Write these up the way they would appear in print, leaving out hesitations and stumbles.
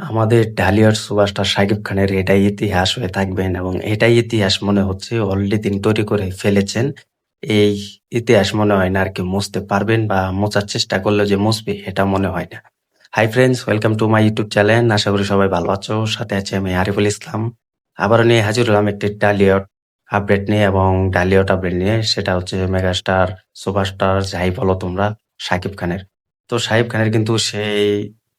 আমাদের ঢালিউড সুপারস্টার শাকিব খানের এটাই ইতিহাস হয়ে থাকবেন এবং এটাই ইতিহাস মনে হচ্ছে অলরেডি তিনি তৈরি করে ফেলেছেন। এই ইতিহাস মনে হয় না আর কি মুছতে পারবেন বা মোছার চেষ্টা করলেও যে মুছবে এটা মনে হয় না। Hi friends, welcome to my YouTube channel. আশা করি সবাই ভালো আছো। সাথে আছে আমি আরিফুল ইসলাম। আবারও নিয়ে হাজির হলাম একটি ঢালিউড আপডেট নিয়ে এবং ঢালিউড আপডেট নিয়ে, সেটা হচ্ছে মেগাস্টার সুপারস্টার যাই বলো তোমরা, শাকিব খানের। তো শাকিব খানের কিন্তু সেই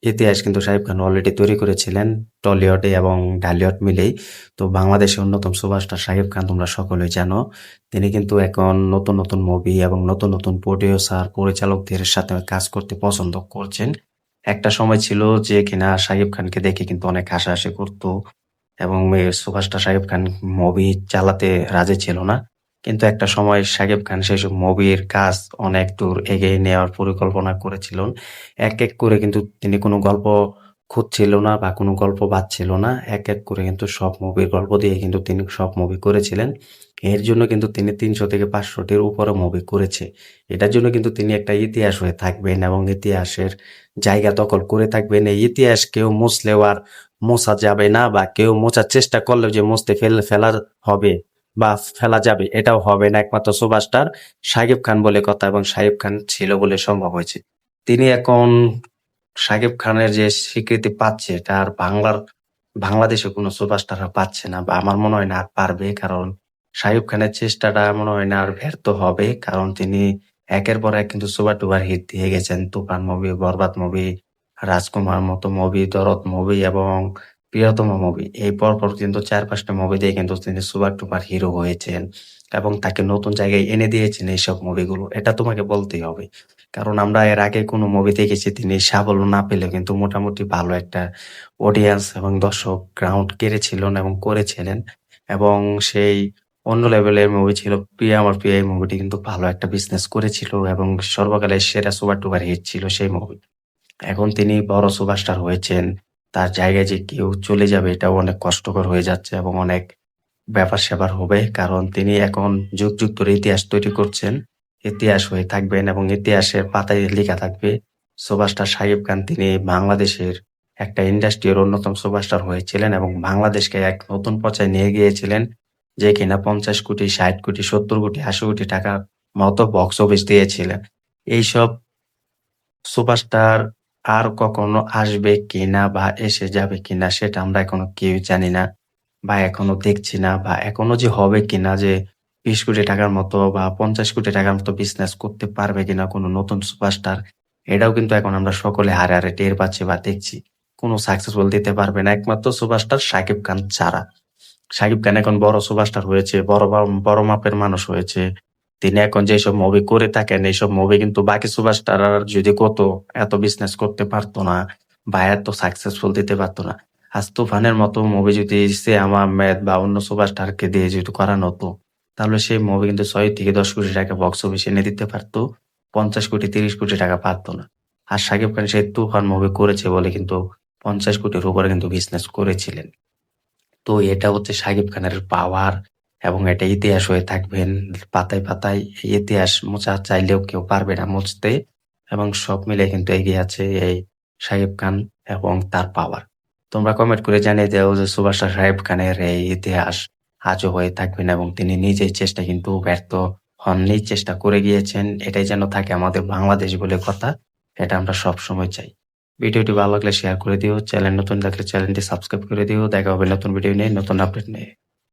ইতিহাস কিন্তু শাকিব খান অলরেডি তৈরি করেছিলেন টলিউডে এবং ঢালিউড মিলেই। তো বাংলাদেশের অন্যতম সুপারস্টার শাকিব খান তোমরা সকলেই জানো, তিনি কিন্তু এখন নতুন নতুন মুভি এবং নতুন নতুন প্রোডিউসার পরিচালকদের সাথে কাজ করতে পছন্দ করছেন। একটা সময় ছিল যে কিনা শাকিব খানকে দেখে কিন্তু অনেক হাসাহাসি করতো এবং সুপারস্টার শাকিব খান মুভি চালাতে রাজি ছিল না। কিন্তু একটা সময় শাকিব খান সেসব মুভির কাজ অনেক দূর এগিয়ে নেওয়ার পরিকল্পনা করেছিলেন। এক এক করে কিন্তু তিনি কোনো গল্প খুঁজছিল না বা কোনো গল্প বাছছিল না। এক এক করে কিন্তু সব মুভির গল্প দিয়ে কিন্তু তিনি সব মুভি করেছিলেন। এর জন্য কিন্তু তিনি ৩০০ থেকে ৫০০টির উপরে মুভি করেছে। এটার জন্য কিন্তু তিনি একটা ইতিহাস হয়ে থাকবেন এবং ইতিহাসের জায়গা দখল করে থাকবেন। এই ইতিহাস কেউ মুছলেও আর মোছা যাবে না বা কেউ মোছার চেষ্টা করলেও যে মুছতে ফেলা হবে বা ফেলা যাবে এটাও হবে না। একমাত্র সুপারস্টার শাকিব খান বলে কথা এবং শাকিব খান ছিল বলে সম্ভব হয়েছে। তিনি এখন শাকিব খানের যে স্বীকৃতি পাচ্ছে এটা আর বাংলাদেশে কোনো সুপারস্টাররা পাচ্ছে না বা আমার মনে হয় না আর পারবে। কারণ শাকিব খানের চেষ্টাটা মনে হয় না আর ব্যর্থ হবে, কারণ তিনি একের পর এক কিন্তু সুপার ডুপার হিট দিয়ে গেছেন। তুফান মুভি, বরবাদ মুভি, রাজকুমার মতো মুভি, দরদ মুভি এবং প্রিয়তম মুভি, এই পরপর কিন্তু ৪-৫টা মুভি দিয়ে কিন্তু তিনি সুপার ডুপার হিরো হয়েছেন এবং তাকে নতুন জায়গায় এনে দিয়েছেন এইসব মুভিগুলো। এটা তোমাকে বলতেই হবে। কারণ আমরা এর আগে কোনো মুভি দেখেছি তিনি সাফল্য না পেলেও কিন্তু মোটামুটি ভালো একটা অডিয়েন্স এবং দর্শক গ্রাউন্ড কেড়েছিলেন এবং করেছিলেন। এবং সেই অন্য লেভেলের মুভি ছিল প্রিয়া আমার প্রিয়া, এই মুভিটি কিন্তু ভালো একটা বিজনেস করেছিল এবং সর্বকালের সেরা সুপার ডুপার হিট ছিল সেই মুভি। এখন তিনি বড় সুপারস্টার হয়েছেন। তার জায়গায় যে কেউ চলে যাবে এটাও অনেক কষ্টকর হয়ে যাচ্ছে এবং অনেক ব্যাপার-স্যাপার হবে। কারণ তিনি এখন যুগ, যুগ ধরে ইতিহাস তৈরি করছেন। ইতিহাস হয়ে থাকবেন এবং ইতিহাসের পাতায় লিখা থাকবে সুপারস্টার শাকিব খান তিনি বাংলাদেশের একটা ইন্ডাস্ট্রির অন্যতম সুপারস্টার হয়েছিলেন এবং বাংলাদেশকে এক নতুন পর্যায়ে নিয়ে গিয়েছিলেন, যে কিনা ৫০ কোটি, ৬০ কোটি, ৭০ কোটি, ৮০ কোটি টাকার মতো বক্স অফিস দিয়েছিলেন। এইসব সুপারস্টার আর কখনো আসবে কিনা বা এসে যাবে কিনা সেটা আমরা এখনো কেউই জানি না বা এখনো দেখছি না, বা এখনো যে হবে কিনা যে ২০ কোটি টাকার মতো বা ৫০ কোটি টাকার মতো বিজনেস করতে পারবে কিনা কোনো নতুন সুপারস্টার, এটাও কিন্তু এখন আমরা সকলে হাড়ে, হাড়ে টের পাচ্ছি বা দেখছি। কোনো সাকসেসফুল দিতে পারবে না একমাত্র সুপারস্টার শাকিব খান ছাড়া। শাকিব খান এখন বড় সুপারস্টার হয়েছে, বড় মাপের মানুষ হয়েছে। তিনি এখন যেসব মুভি করে থাকেন এইসব মুভি কিন্তু বাকি সুপারস্টাররা যদি করতো এত বিজনেস করতে পারতো না বা এত সাকসেসফুল দিতে পারতো না। আজ তুফানের মতো মুভি যদি সিয়াম আহমেদ বা অন্য সুপারস্টারকে দিয়ে যদি করানো হতো, তাহলে সেই মুভি কিন্তু ৬ থেকে ১০ কোটি টাকা বক্স অফিসে এনে দিতে পারতো। ৫০ কোটি ৩০ কোটি টাকা পারতো না। আর শাকিব খান সেই তুফান মুভি করেছে বলে কিন্তু ৫০ কোটির উপরে কিন্তু বিজনেস করেছিলেন। তো এটা হচ্ছে শাকিব খানের পাওয়ার এবং এটা ইতিহাস হয়ে থাকবেন পাতায়, পাতায়। এই ইতিহাস মোছা চাইলেও কেউ পারবে না মুছতে এবং সব মিলে কিন্তু এগিয়ে আছে এই শাকিব খান এবং তার পাওয়ার। তোমরা কমেন্ট করে জানিয়ে দাও যে সুপারস্টার শাকিব খানের এই ইতিহাস আজও হয়ে থাকবেন এবং তিনি নিজের চেষ্টা কিন্তু ব্যর্থ হননি, চেষ্টা করে গিয়েছেন। এটাই যেন থাকে আমাদের বাংলাদেশ বলে কথা। এটা আমরা সবসময় চাই। ভিডিওটি ভালো লাগলে শেয়ার করে দিও। চ্যানেল নতুন থাকলে চ্যানেলটি সাবস্ক্রাইব করে দিও। দেখা হবে নতুন ভিডিও নিয়ে, নতুন আপডেট নিয়ে।